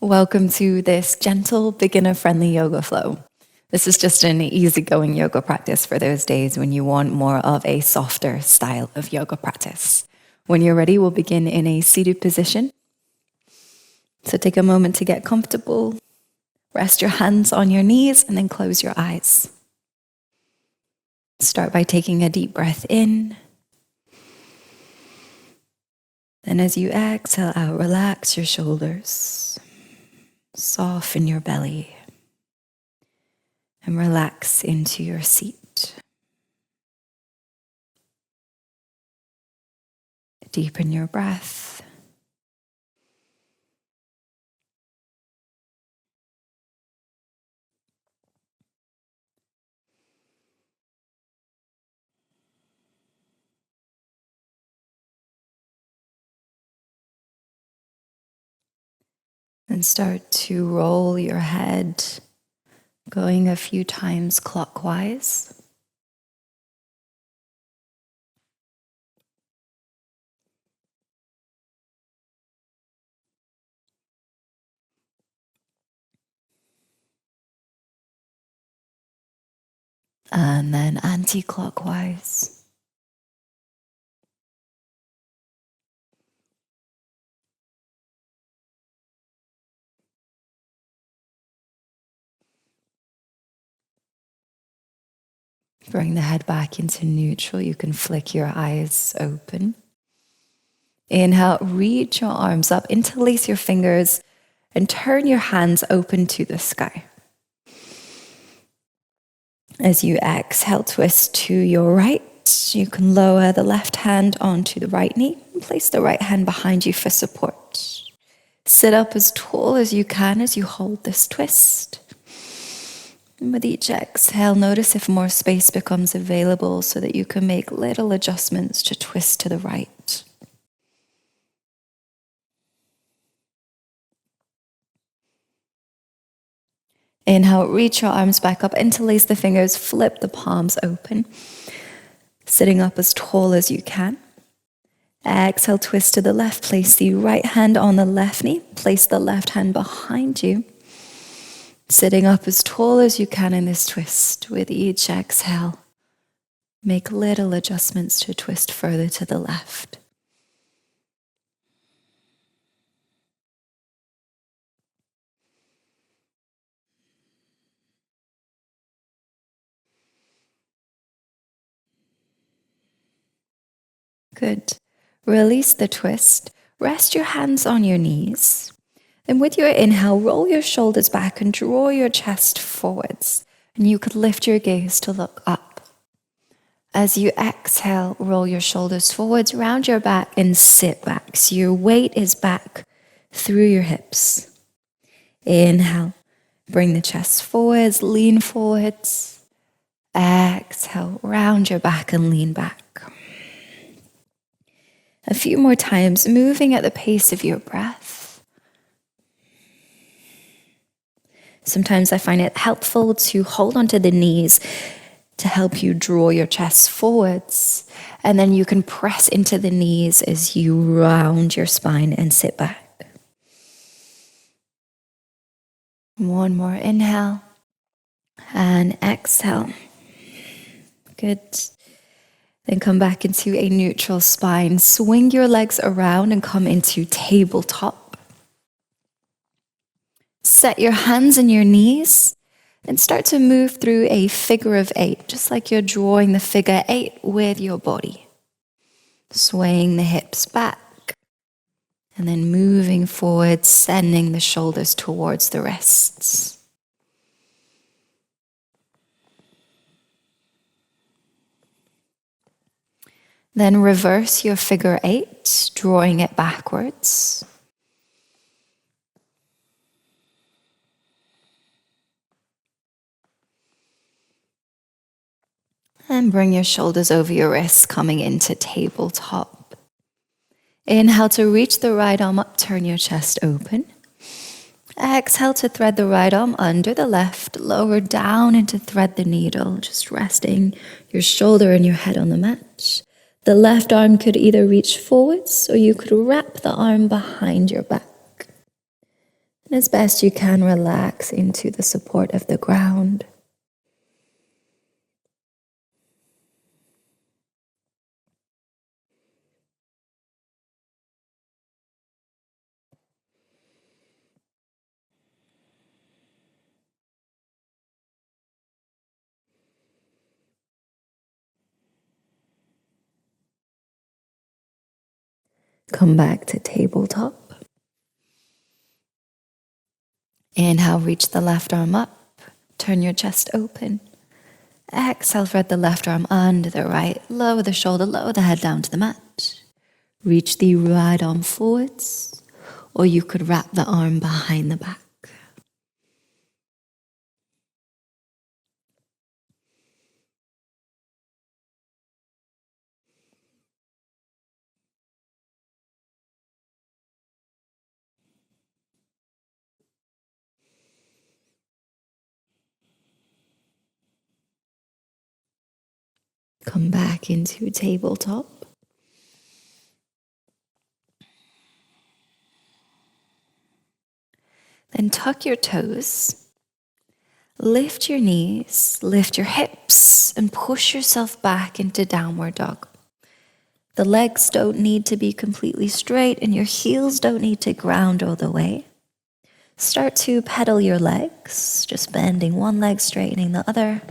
Welcome to this gentle, beginner-friendly yoga flow. This is just an easygoing yoga practice for those days when you want more of a softer style of yoga practice. When you're ready, we'll begin in a seated position. So take a moment to get comfortable. Rest your hands on your knees and then close your eyes. Start by taking a deep breath in. Then as you exhale out, relax your shoulders. Soften your belly and relax into your seat. Deepen your breath. And start to roll your head, going a few times clockwise. And then anti-clockwise. Bring the head back into neutral. You can flick your eyes open. Inhale, reach your arms up, interlace your fingers, and turn your hands open to the sky. As you exhale, twist to your right. You can lower the left hand onto the right knee and place the right hand behind you for support. Sit up as tall as you can as you hold this twist. And with each exhale, notice if more space becomes available so that you can make little adjustments to twist to the right. Inhale, reach your arms back up, interlace the fingers, flip the palms open. Sitting up as tall as you can. Exhale, twist to the left, place the right hand on the left knee, place the left hand behind you. Sitting up as tall as you can in this twist. With each exhale, make little adjustments to twist further to the left. Good. Release the twist. Rest your hands on your knees. And with your inhale, roll your shoulders back and draw your chest forwards. And you could lift your gaze to look up. As you exhale, roll your shoulders forwards, round your back and sit back. So your weight is back through your hips. Inhale, bring the chest forwards, lean forwards. Exhale, round your back and lean back. A few more times, moving at the pace of your breath. Sometimes I find it helpful to hold onto the knees to help you draw your chest forwards. And then you can press into the knees as you round your spine and sit back. One more inhale and exhale. Good. Then come back into a neutral spine. Swing your legs around and come into tabletop. Set your hands and your knees and start to move through a figure of 8, just like you're drawing the figure 8 with your body. Swaying the hips back and then moving forward, sending the shoulders towards the wrists. Then reverse your figure 8, drawing it backwards. And bring your shoulders over your wrists, coming into tabletop. Inhale to reach the right arm up, turn your chest open. Exhale to thread the right arm under the left, lower down and to thread the needle, just resting your shoulder and your head on the mat. The left arm could either reach forwards or you could wrap the arm behind your back. And as best you can, relax into the support of the ground. Come back to tabletop. Inhale, reach the left arm up. Turn your chest open. Exhale, thread the left arm under the right. Lower the shoulder, lower the head down to the mat. Reach the right arm forwards, or you could wrap the arm behind the back. Come back into tabletop. Then tuck your toes. Lift your knees, lift your hips, and push yourself back into downward dog. The legs don't need to be completely straight, and your heels don't need to ground all the way. Start to pedal your legs, just bending one leg, straightening the other,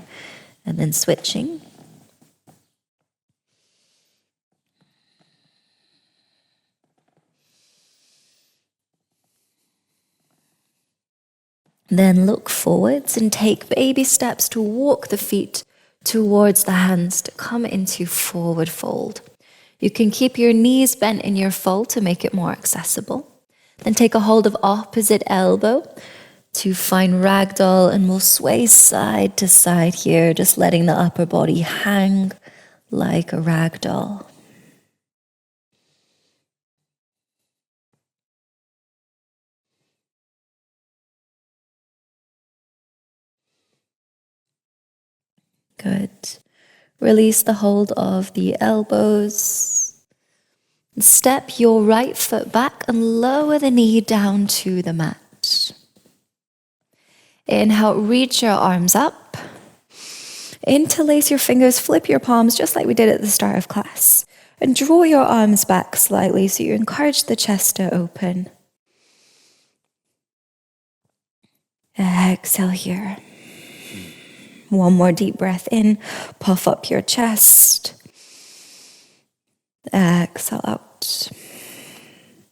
and then switching. Then look forwards and take baby steps to walk the feet towards the hands to come into forward fold. You can keep your knees bent in your fold to make it more accessible. Then take a hold of opposite elbow to find ragdoll, and we'll sway side to side here, just letting the upper body hang like a ragdoll. Good. Release the hold of the elbows. Step your right foot back and lower the knee down to the mat. Inhale, reach your arms up. Interlace your fingers, flip your palms just like we did at the start of class. And draw your arms back slightly so you encourage the chest to open. Exhale here. One more deep breath in, puff up your chest. Exhale out.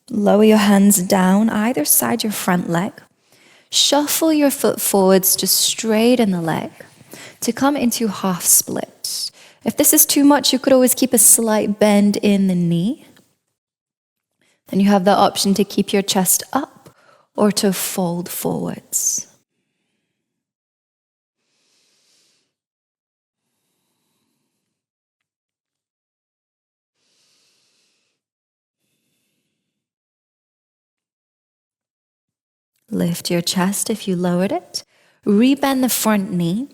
Lower your hands down either side your front leg. Shuffle your foot forwards to straighten the leg to come into half split. If this is too much, you could always keep a slight bend in the knee. Then you have the option to keep your chest up or to fold forwards. Lift your chest if you lowered it. Rebend the front knee.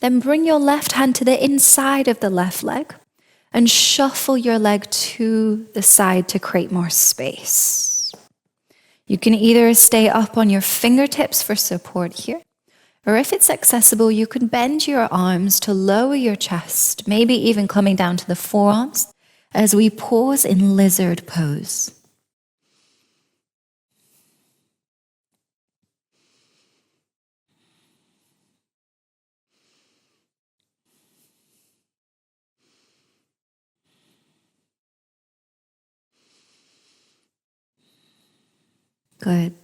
Then bring your left hand to the inside of the left leg and shuffle your leg to the side to create more space. You can either stay up on your fingertips for support here, or if it's accessible, you can bend your arms to lower your chest, maybe even coming down to the forearms as we pause in lizard pose. Good.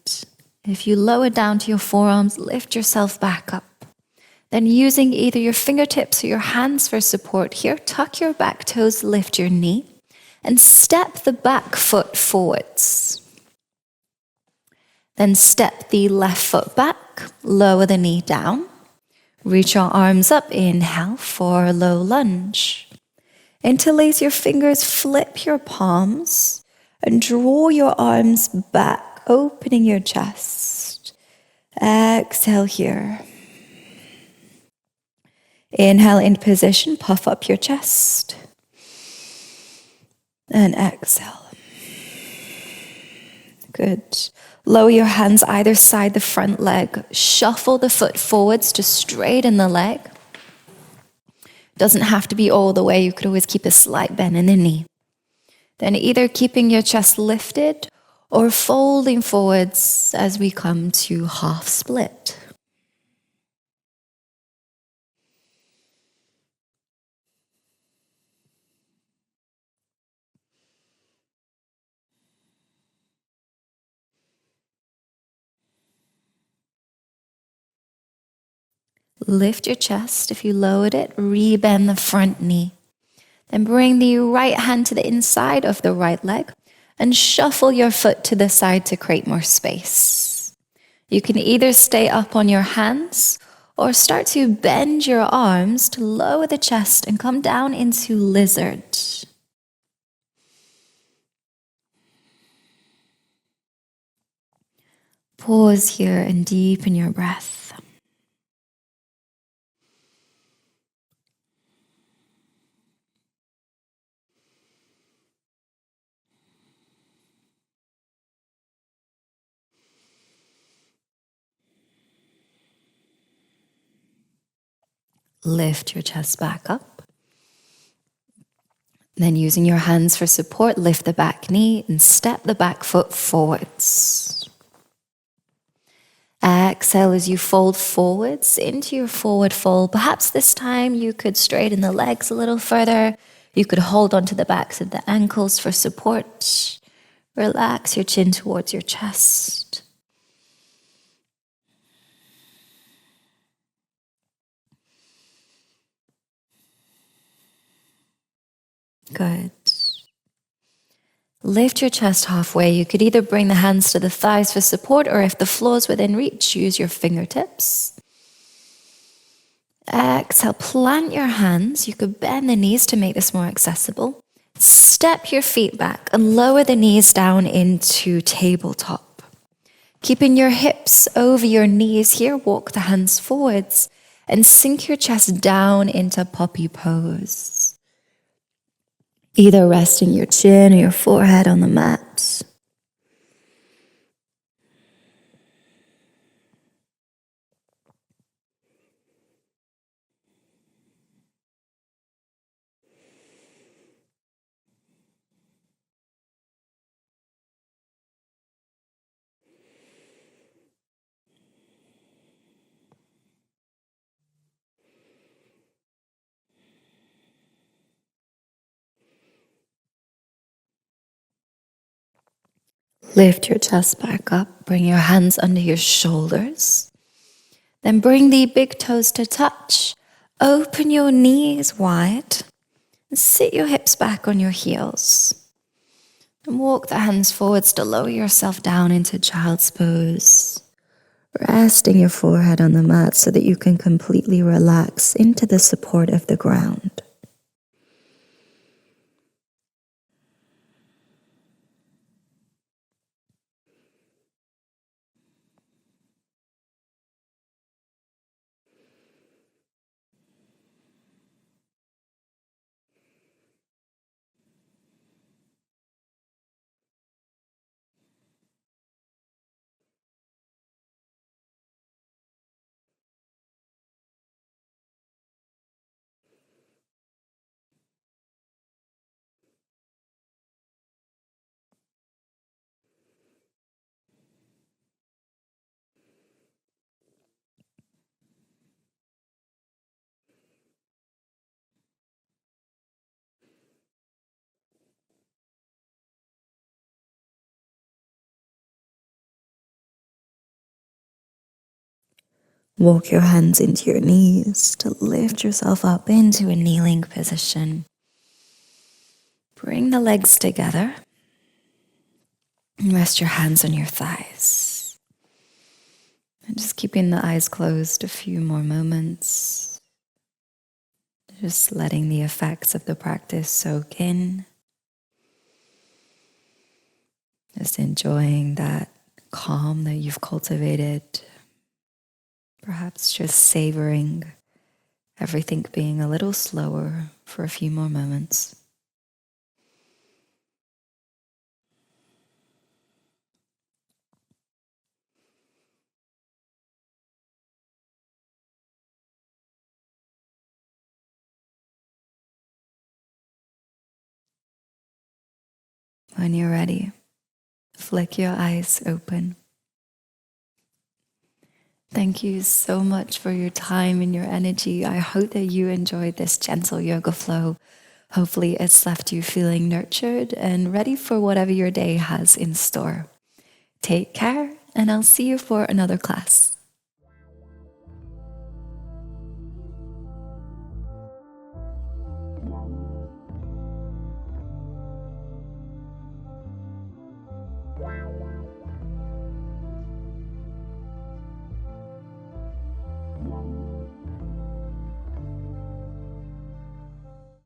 If you lower down to your forearms, lift yourself back up. Then using either your fingertips or your hands for support here, tuck your back toes, lift your knee, and step the back foot forwards. Then step the left foot back, lower the knee down. Reach your arms up, inhale for a low lunge. Interlace your fingers, flip your palms, and draw your arms back, opening your chest. Exhale here. Inhale into position, puff up your chest. And exhale. Good. Lower your hands either side the front leg. Shuffle the foot forwards to straighten the leg. Doesn't have to be all the way. You could always keep a slight bend in the knee. Then either keeping your chest lifted or folding forwards as we come to half split. Lift your chest. If you lowered it, rebend the front knee. Then bring the right hand to the inside of the right leg and shuffle your foot to the side to create more space. You can either stay up on your hands or start to bend your arms to lower the chest and come down into lizard. Pause here and deepen your breath. Lift your chest back up. Then using your hands for support, lift the back knee and step the back foot forwards. Exhale as you fold forwards into your forward fold. Perhaps this time you could straighten the legs a little further. You could hold onto the backs of the ankles for support. Relax your chin towards your chest. Good. Lift your chest halfway. You could either bring the hands to the thighs for support, or if the floor is within reach, use your fingertips. Exhale, plant your hands. You could bend the knees to make this more accessible. Step your feet back and lower the knees down into tabletop. Keeping your hips over your knees here, walk the hands forwards and sink your chest down into puppy pose. Either resting your chin or your forehead on the mat. Lift your chest back up. Bring your hands under your shoulders. Then bring the big toes to touch. Open your knees wide. And sit your hips back on your heels. And walk the hands forwards to lower yourself down into child's pose. Resting your forehead on the mat so that you can completely relax into the support of the ground. Walk your hands into your knees to lift yourself up into a kneeling position. Bring the legs together and rest your hands on your thighs. And just keeping the eyes closed a few more moments. Just letting the effects of the practice soak in. Just enjoying that calm that you've cultivated. Perhaps just savoring everything being a little slower for a few more moments. When you're ready, flick your eyes open. Thank you so much for your time and your energy. I hope that you enjoyed this gentle yoga flow. Hopefully, it's left you feeling nurtured and ready for whatever your day has in store. Take care, and I'll see you for another class.